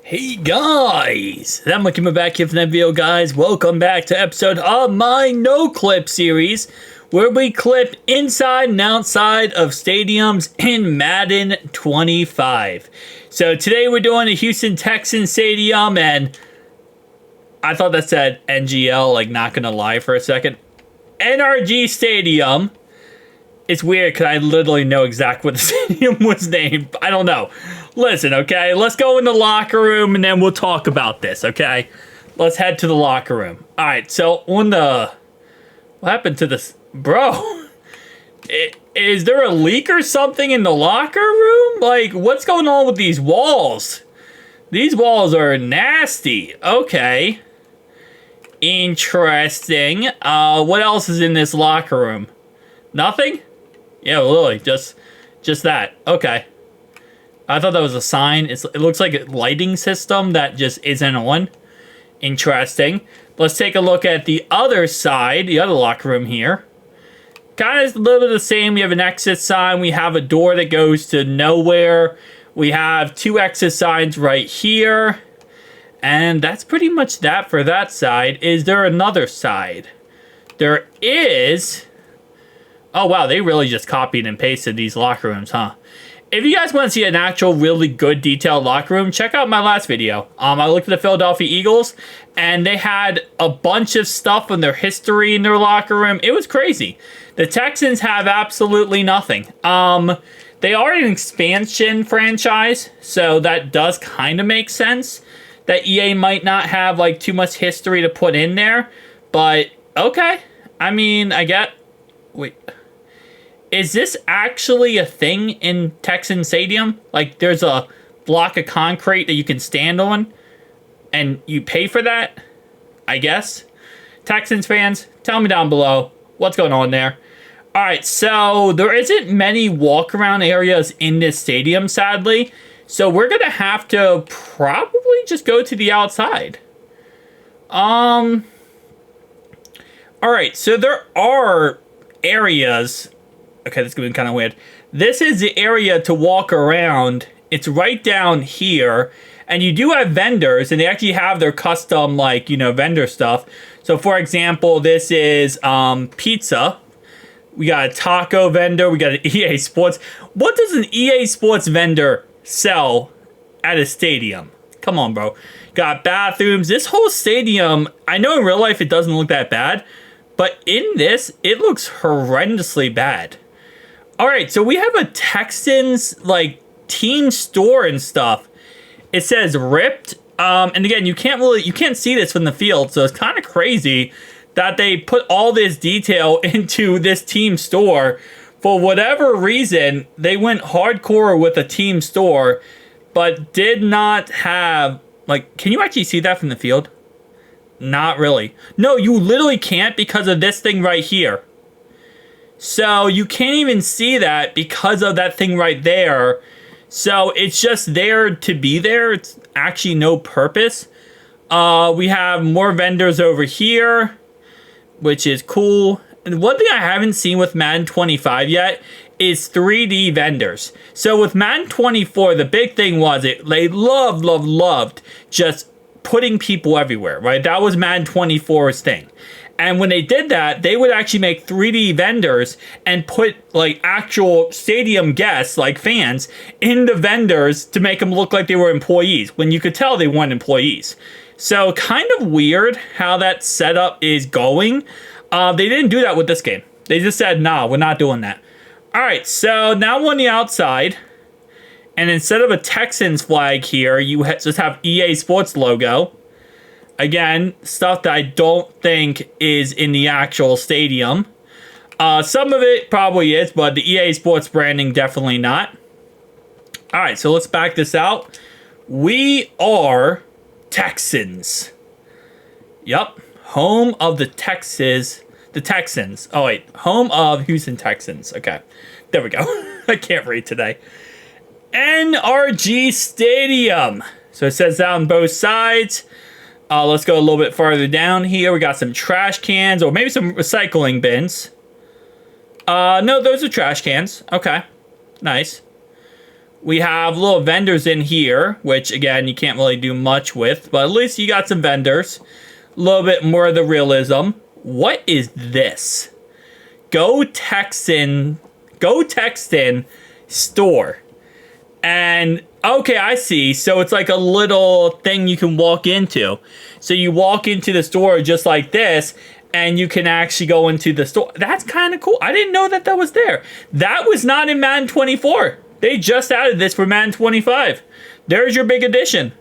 Hey guys, I'm coming back here for that video, guys. Welcome back to episode of my No Clip series, where we clip inside and outside of stadiums in Madden 25. So today we're doing the Houston Texans Stadium, and I thought that said NGL, like not gonna lie for a second. NRG Stadium. It's weird because I literally know exactly what the stadium was named. I don't know. Listen, okay? Let's go in the locker room and then we'll talk about this, okay? Let's head to the locker room. All right, so on the... What happened to this? Bro, is there a leak or something in the locker room? Like, what's going on with these walls? These walls are nasty. Okay. Interesting. What else is in this locker room? Nothing? Yeah, literally, just that. Okay. I thought that was a sign. It looks like a lighting system that just isn't on. Interesting. Let's take a look at the other side, the other locker room here. Kind of a little bit the same. We have an exit sign. We have a door that goes to nowhere. We have two exit signs right here. And that's pretty much that for that side. Is there another side? There is... Oh, wow, they really just copied and pasted these locker rooms, huh? If you guys want to see an actual really good detailed locker room, check out my last video. I looked at the Philadelphia Eagles, and they had a bunch of stuff on their history in their locker room. It was crazy. The Texans have absolutely nothing. They are an expansion franchise, so that does kind of make sense that EA might not have, like, too much history to put in there. But, okay. I mean, I get... Wait... Is this actually a thing in Texan Stadium? Like, there's a block of concrete that you can stand on, and you pay for that? I guess. Texans fans, tell me down below what's going on there. Alright, so there isn't many walk-around areas in this stadium, sadly. So we're going to have to probably just go to the outside. Alright, so there are areas... Okay, this is going to be kind of weird. This is the area to walk around. It's right down here. And you do have vendors, and they actually have their custom, like, you know, vendor stuff. So, for example, this is pizza. We got a taco vendor. We got an EA Sports. What does an EA Sports vendor sell at a stadium? Come on, bro. Got bathrooms. This whole stadium, I know in real life it doesn't look that bad. But in this, it looks horrendously bad. Alright, so we have a Texans, like, team store and stuff. It says ripped. And again, you can't see this from the field, so it's kind of crazy that they put all this detail into this team store. For whatever reason, they went hardcore with a team store, but did not have, like, can you actually see that from the field? Not really. No, you literally can't because of this thing right here. So you can't even see that because of that thing right there. So it's just there to be there. It's actually no purpose. We have more vendors over here, which is cool. And one thing I haven't seen with Madden 25 yet is 3D vendors. So with Madden 24, the big thing was they loved just putting people everywhere, right? That was Madden 24's thing. And when they did that, they would actually make 3D vendors and put, like, actual stadium guests, like fans, in the vendors to make them look like they were employees, when you could tell they weren't employees. So, kind of weird how that setup is going. They didn't do that with this game. They just said, nah, we're not doing that. Alright, so now we're on the outside. And instead of a Texans flag here, you just have EA Sports logo. Again, stuff that I don't think is in the actual stadium. Some of it probably is, but the EA Sports branding, definitely not. Alright, so let's back this out. We are Texans. Yup. Home of the Texans. The Texans. Oh, wait. Home of Houston Texans. Okay. There we go. I can't read today. NRG Stadium. So it says that on both sides. Let's go a little bit farther down here. We got some trash cans, or maybe some recycling bins. No, those are trash cans. Okay. Nice. We have little vendors in here, which again, you can't really do much with, but at least you got some vendors. A little bit more of the realism. What is this? Go Texan store. And okay, I see. So it's like a little thing you can walk into. So you walk into the store just like this, and you can actually go into the store. That's kind of cool. I didn't know that was there. That was not in Madden 24. They just added this for Madden 25. There's your big addition.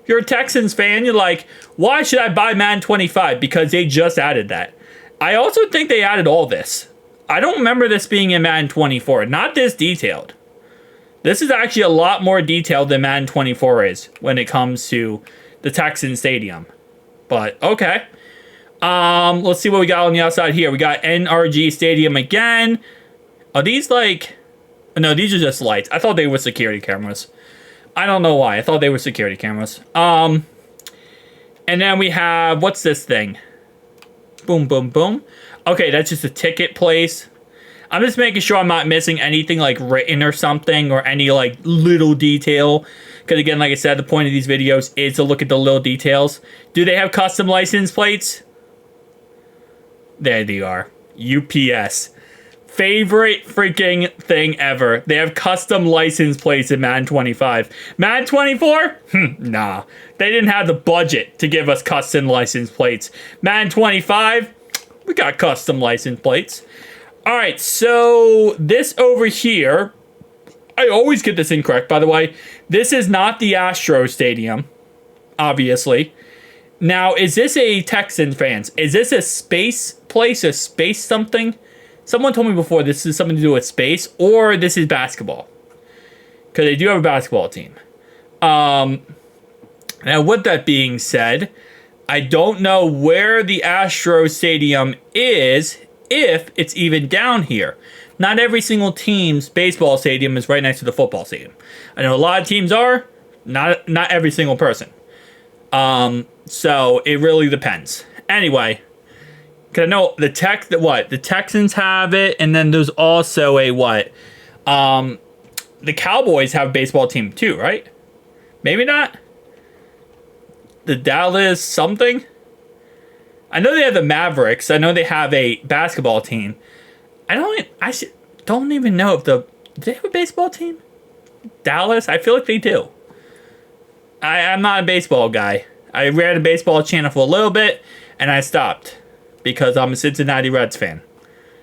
If you're a Texans fan, you're like, why should I buy Madden 25? Because they just added that. I also think they added all this. I don't remember this being in Madden 24. Not this detailed. This is actually a lot more detailed than Madden 24 is when it comes to the Texans Stadium. But, okay. Let's see what we got on the outside here. We got NRG Stadium again. Are these like... No, these are just lights. I thought they were security cameras. I don't know why. I thought they were security cameras. And then we have... What's this thing? Boom, boom, boom. Okay, that's just a ticket place. I'm just making sure I'm not missing anything like written or something, or any like little detail. Because again, like I said, the point of these videos is to look at the little details. Do they have custom license plates? There they are. UPS. Favorite freaking thing ever. They have custom license plates in Madden 25. Madden 24? Nah. They didn't have the budget to give us custom license plates. Madden 25? We got custom license plates. Alright, so this over here, I always get this incorrect, by the way. This is not the Astro Stadium, obviously. Now, is this a Texans fans? Is this a space place, a space something? Someone told me before this is something to do with space, or this is basketball. Because they do have a basketball team. Now, with that being said, I don't know where the Astro Stadium is, if it's even down here. Not every single team's baseball stadium is right next to the football stadium. I know a lot of teams are, not every single person. So it really depends. Anyway, because I know the Texans have it, and then there's also a what? The Cowboys have a baseball team too, right? Maybe not. The Dallas something. I know they have the Mavericks. I know they have a basketball team. I don't even know if do they have a baseball team? Dallas? I feel like they do. I'm not a baseball guy. I ran a baseball channel for a little bit, and I stopped. Because I'm a Cincinnati Reds fan.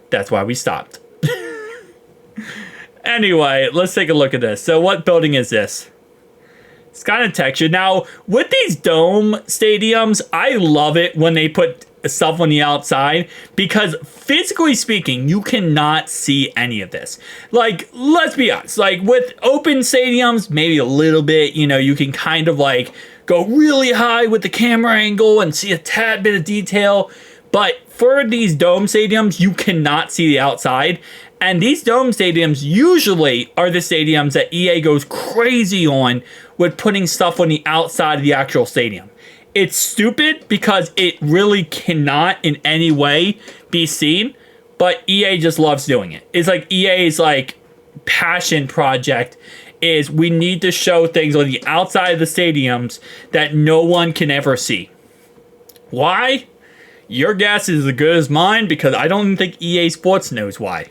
That's why we stopped. Anyway, let's take a look at this. So what building is this? It's kind of textured. Now, with these dome stadiums, I love it when they put stuff on the outside, because physically speaking, you cannot see any of this. Like, let's be honest. Like, with open stadiums, maybe a little bit, you can kind of like go really high with the camera angle and see a tad bit of detail. But for these dome stadiums, you cannot see the outside. And these dome stadiums usually are the stadiums that EA goes crazy on with putting stuff on the outside of the actual stadium. It's stupid because it really cannot in any way be seen, but EA just loves doing it. It's like EA's like passion project is we need to show things on the outside of the stadiums that no one can ever see. Why? Your guess is as good as mine, because I don't think EA Sports knows why.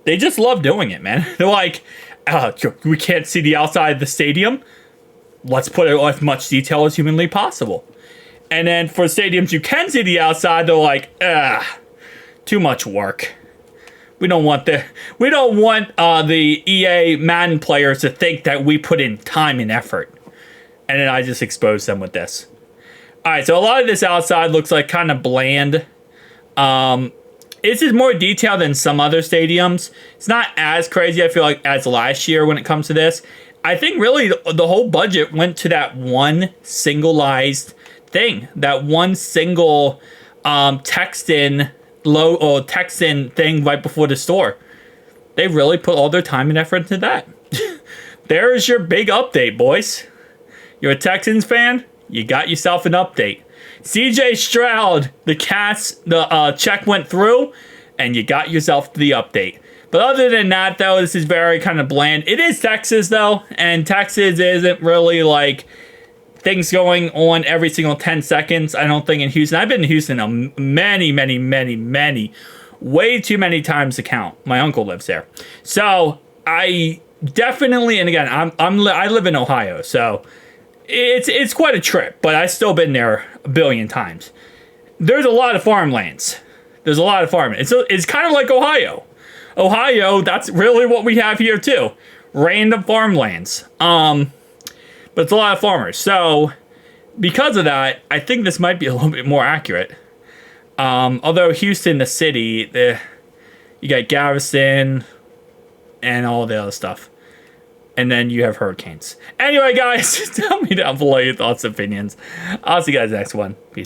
They just love doing it, man. They're like, we can't see the outside of the stadium. Let's put as much detail as humanly possible. And then for stadiums you can see the outside, they're like, too much work. We don't want the EA Madden players to think that we put in time and effort. And then I just exposed them with this. Alright, so a lot of this outside looks like kind of bland. This is more detailed than some other stadiums. It's not as crazy, I feel like, as last year when it comes to this. I think really the whole budget went to that one singleized thing. That one single Texan thing right before the store. They really put all their time and effort into that. There's your big update, boys. You're a Texans fan? You got yourself an update. CJ Stroud, the check went through, and you got yourself the update. But other than that, though, this is very kind of bland. It is Texas, though, and Texas isn't really like things going on every single 10 seconds. I don't think in Houston. I've been in Houston many, way too many times to count. My uncle lives there, so I definitely. And again, I live in Ohio, so it's quite a trip. But I've still been there a billion times. There's a lot of farmlands. There's a lot of farming. It's kind of like Ohio. Ohio, that's really what we have here too. Random farmlands. But it's a lot of farmers. So because of that, I think this might be a little bit more accurate. Although Houston, the city, you got Galveston and all the other stuff. And then you have hurricanes. Anyway, guys, tell me down below your thoughts and opinions. I'll see you guys next one. Peace.